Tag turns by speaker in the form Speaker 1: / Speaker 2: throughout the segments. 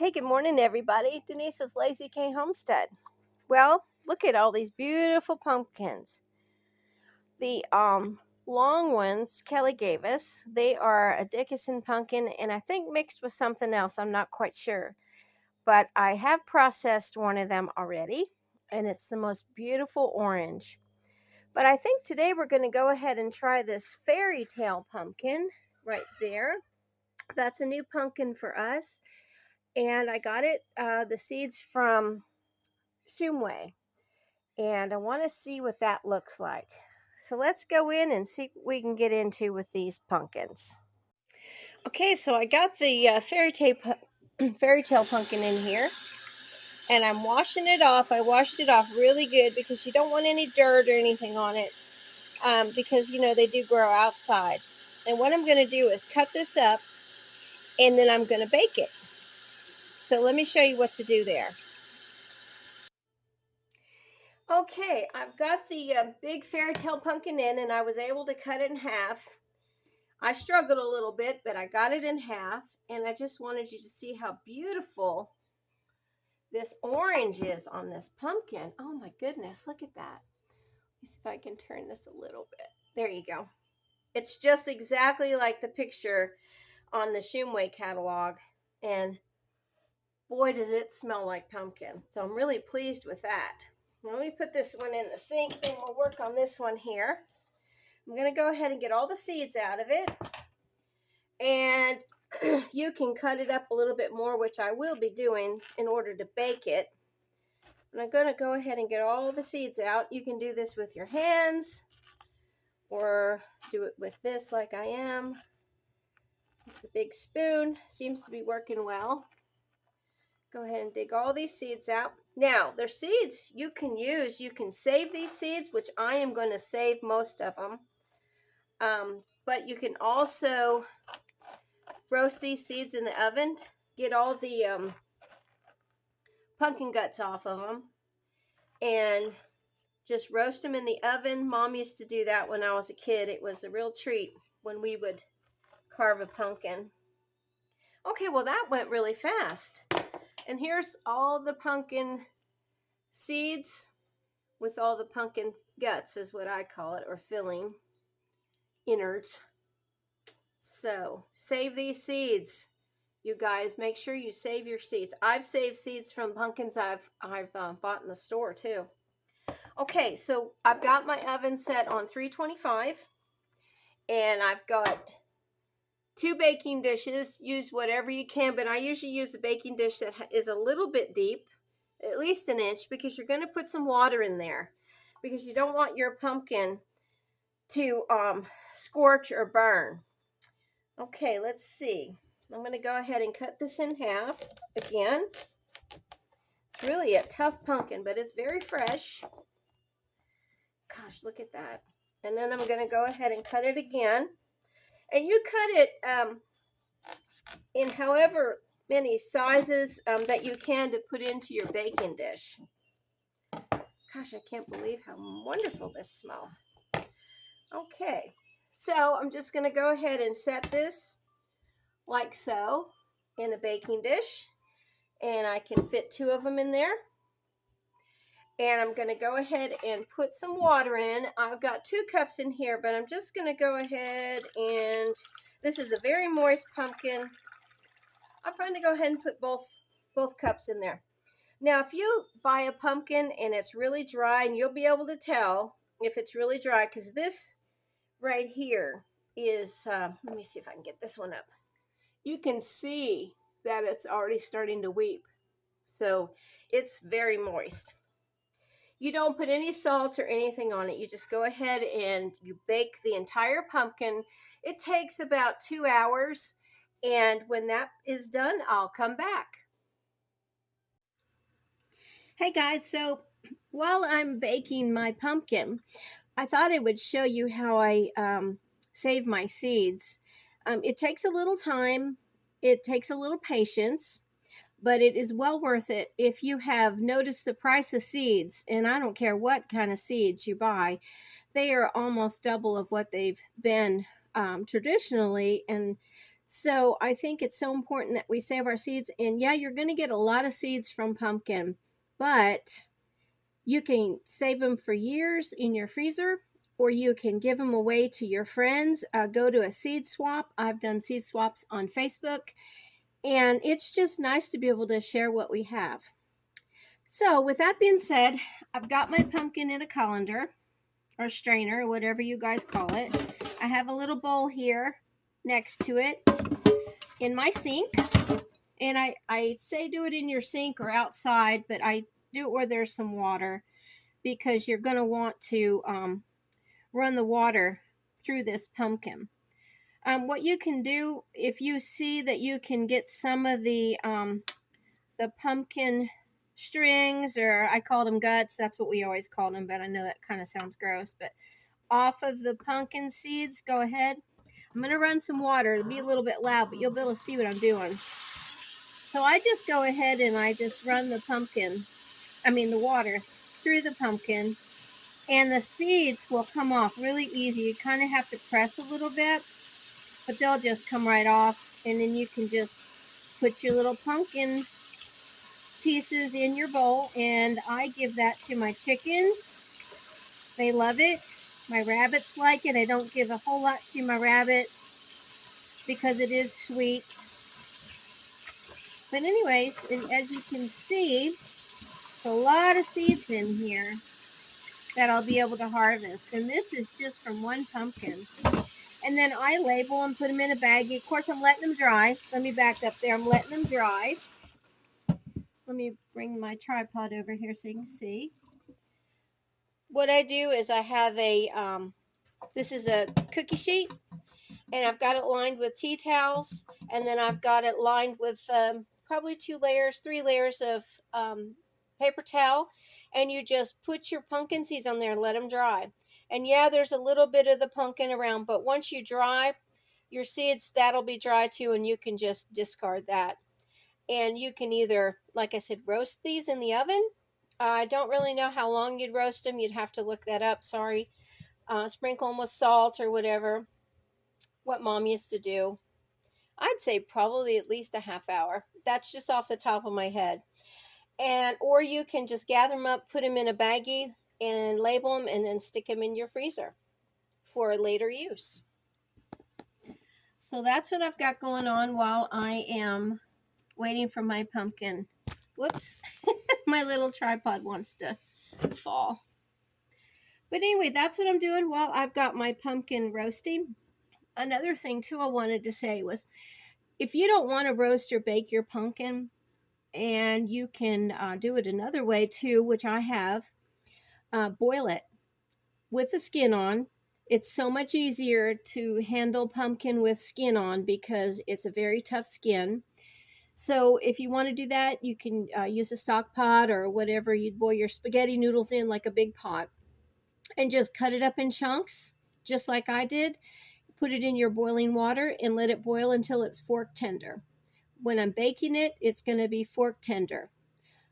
Speaker 1: Hey, good morning, everybody. Denise with Lazy K Homestead. Well, look at all these beautiful pumpkins. The long ones Kelly gave us, they are a Dickinson pumpkin and I think mixed with something else. I'm not quite sure. But I have processed one of them already, and it's the most beautiful orange. But I think today we're going to go ahead and try this fairy tale pumpkin right there. That's a new pumpkin for us. And I got it, the seeds from Shumway, and I want to see what that looks like. So let's go in and see what we can get into with these pumpkins. Okay, so I got the fairy tale pumpkin in here, and I'm washing it off. I washed it off really good because you don't want any dirt or anything on it, because they do grow outside. And what I'm going to do is cut this up, and then I'm going to bake it. So let me show you what to do there. Okay, I've got the big fairy tale pumpkin in, and I was able to cut it in half. I struggled a little bit, but I got it in half, and I just wanted you to see how beautiful this orange is on this pumpkin. Oh my goodness, look at that. Let's see if I can turn this a little bit. There you go. It's just exactly like the picture on the Shumway catalog, and boy, does it smell like pumpkin. So I'm really pleased with that. Now, let me put this one in the sink, and we'll work on this one here. I'm going to go ahead and get all the seeds out of it. And you can cut it up a little bit more, which I will be doing in order to bake it. And I'm going to go ahead and get all the seeds out. You can do this with your hands or do it with this like I am. The big spoon seems to be working well. Go ahead and dig all these seeds out. Now, there's seeds you can use. You can save these seeds, which I am going to save most of them. But you can also roast these seeds in the oven. Get all the pumpkin guts off of them. And just roast them in the oven. Mom used to do that when I was a kid. It was a real treat when we would carve a pumpkin. Okay, well that went really fast. And here's all the pumpkin seeds with all the pumpkin guts is what I call it, or filling, innards. So save these seeds, you guys. Make sure you save your seeds. I've saved seeds from pumpkins I've bought in the store too. Okay, so I've got my oven set on 325, and I've got 2 baking dishes. Use whatever you can, but I usually use a baking dish that is a little bit deep, at least an inch, because you're going to put some water in there because you don't want your pumpkin to scorch or burn. Okay, let's see. I'm going to go ahead and cut this in half again. It's really a tough pumpkin, but it's very fresh. Gosh, look at that. And then I'm going to go ahead and cut it again. And you cut it in however many sizes that you can to put into your baking dish. Gosh, I can't believe how wonderful this smells. Okay, so I'm just going to go ahead and set this like so in a baking dish. And I can fit 2 of them in there. And I'm going to go ahead and put some water in. I've got 2 cups in here, but I'm just going to go ahead and, this is a very moist pumpkin. I'm going to go ahead and put both cups in there. Now, if you buy a pumpkin and it's really dry, and you'll be able to tell if it's really dry, because this right here is, let me see if I can get this one up. You can see that it's already starting to weep. So it's very moist. You don't put any salt or anything on it. You just go ahead and you bake the entire pumpkin. It takes about 2 hours. And when that is done, I'll come back. Hey guys, so while I'm baking my pumpkin, I thought I would show you how I save my seeds. It takes a little time. It takes a little patience. But it is well worth it if you have noticed the price of seeds, and I don't care what kind of seeds you buy, they are almost double of what they've been traditionally. And So I think it's so important that we save our seeds. And yeah, you're going to get a lot of seeds from pumpkin, but you can save them for years in your freezer, or you can give them away to your friends. Go to a seed swap. I've done seed swaps on Facebook, and it's just nice to be able to share what we have. So with that being said, I've got my pumpkin in a colander or strainer, or whatever you guys call it. I have a little bowl here next to it in my sink. And I say do it in your sink or outside, but I do it where there's some water, because you're going to want to run the water through this pumpkin. What you can do, if you see that you can get some of the pumpkin strings, or I called them guts, that's what we always called them, but I know that kind of sounds gross, but off of the pumpkin seeds, go ahead. I'm going to run some water. It'll be a little bit loud, but you'll be able to see what I'm doing. So I just go ahead and I just run the water through the pumpkin, and the seeds will come off really easy. You kind of have to press a little bit, but they'll just come right off, and then you can just put your little pumpkin pieces in your bowl, and I give that to my chickens. They love it. My rabbits like it. I don't give a whole lot to my rabbits because it is sweet. But anyways, and as you can see, there's a lot of seeds in here that I'll be able to harvest. And this is just from one pumpkin. And then I label them, put them in a baggie. Of course, I'm letting them dry. Let me back up there. I'm letting them dry. Let me bring my tripod over here so you can see. What I do is I have this is a cookie sheet, and I've got it lined with tea towels, and then I've got it lined with probably 3 layers of paper towel, and you just put your pumpkin seeds on there and let them dry. And yeah, there's a little bit of the pumpkin around, but once you dry your seeds, that'll be dry too, and you can just discard that. And you can either, like I said, roast these in the oven. I don't really know how long you'd roast them. You'd have to look that up. Sorry. Sprinkle them with salt or whatever, what Mom used to do. I'd say probably at least a half hour. That's just off the top of my head. And or you can just gather them up, put them in a baggie, and label them, and then stick them in your freezer for later use. So that's what I've got going on while I am waiting for my pumpkin. Whoops. My little tripod wants to fall. But anyway, that's what I'm doing while I've got my pumpkin roasting. Another thing too I wanted to say was, if you don't want to roast or bake your pumpkin, and you can do it another way too, which I have, boil it with the skin on. It's so much easier to handle pumpkin with skin on because it's a very tough skin. So if you want to do that, you can use a stock pot or whatever you'd boil your spaghetti noodles in, like a big pot, and just cut it up in chunks, just like I did. Put it in your boiling water and let it boil until it's fork tender. When I'm baking it, it's going to be fork tender.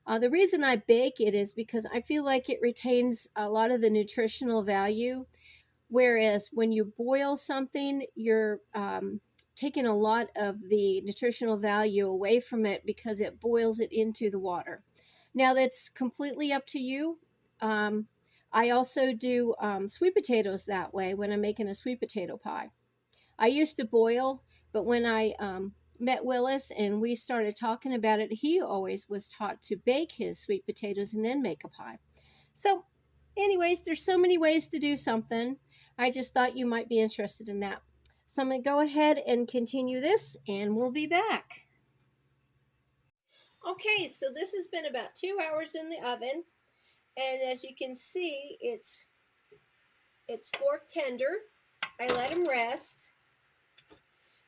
Speaker 1: The reason I bake it is because I feel like it retains a lot of the nutritional value, whereas when you boil something, you're taking a lot of the nutritional value away from it because it boils it into the water. Now, that's completely up to you. I also do sweet potatoes that way when I'm making a sweet potato pie. I used to boil, but when I met Willis and we started talking about it, he always was taught to bake his sweet potatoes and then make a pie. So, anyways, there's so many ways to do something. I just thought you might be interested in that. So I'm going to go ahead and continue this, and we'll be back. Okay, so this has been about 2 hours in the oven, and as you can see, it's fork tender. I let them rest.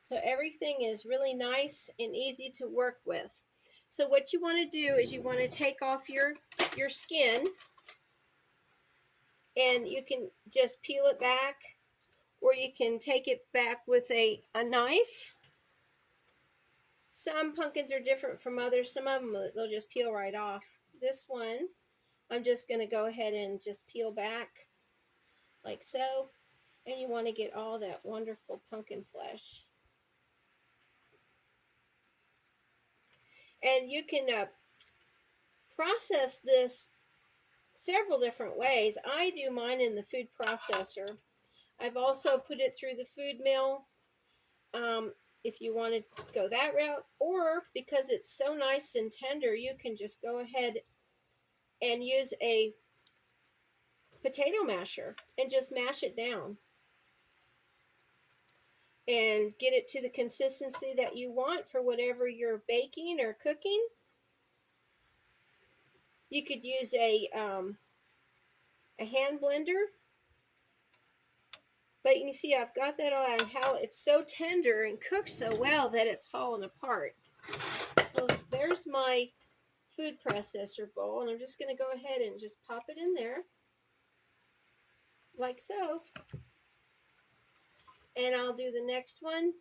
Speaker 1: So everything is really nice and easy to work with. So what you want to do is you want to take off your skin, and you can just peel it back, or you can take it back with a knife. Some pumpkins are different from others. Some of them, they'll just peel right off. This one, I'm just going to go ahead and just peel back like so. And you want to get all that wonderful pumpkin flesh. And you can process this several different ways. I do mine in the food processor. I've also put it through the food mill, if you want to go that route, or because it's so nice and tender, you can just go ahead and use a potato masher and just mash it down and get it to the consistency that you want for whatever you're baking or cooking. You could use a hand blender, but you can see I've got that on how it's so tender and cooked so well that it's fallen apart. So there's my food processor bowl, and I'm just going to go ahead and just pop it in there like so. And I'll do the next one.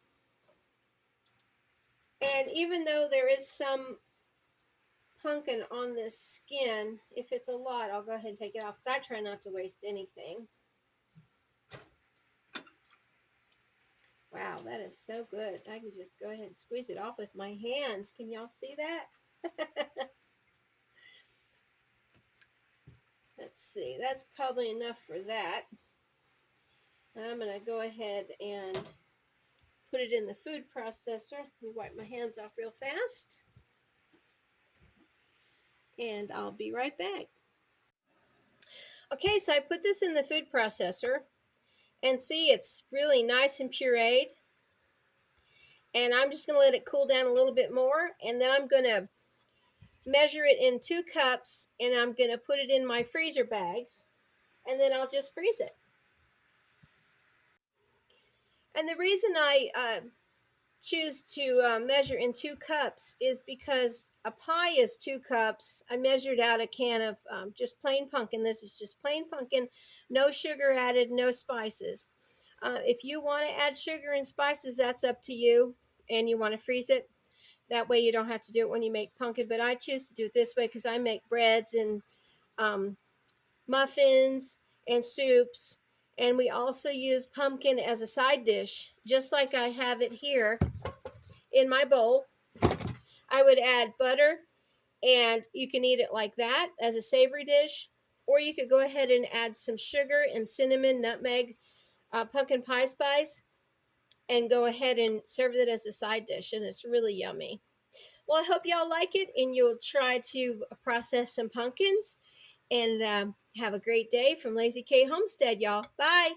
Speaker 1: And even though there is some pumpkin on this skin, if it's a lot, I'll go ahead and take it off because I try not to waste anything. Wow, that is so good. I can just go ahead and squeeze it off with my hands. Can y'all see that? Let's see, that's probably enough for that. And I'm going to go ahead and put it in the food processor. Let me wipe my hands off real fast. And I'll be right back. Okay, so I put this in the food processor. And see, it's really nice and pureed. And I'm just going to let it cool down a little bit more. And then I'm going to measure it in 2 cups. And I'm going to put it in my freezer bags. And then I'll just freeze it. And the reason I choose to measure in 2 cups is because a pie is 2 cups. I measured out a can of just plain pumpkin. This is just plain pumpkin, no sugar added, no spices. If you want to add sugar and spices, that's up to you, and you want to freeze it. That way you don't have to do it when you make pumpkin, but I choose to do it this way because I make breads and muffins and soups, and we also use pumpkin as a side dish, just like I have it here in my bowl. I would add butter, and you can eat it like that as a savory dish, or you could go ahead and add some sugar and cinnamon, nutmeg, pumpkin pie spice, and go ahead and serve it as a side dish, and it's really yummy. Well, I hope y'all like it, and you'll try to process some pumpkins, and have a great day from Lazy K Homestead, y'all. Bye.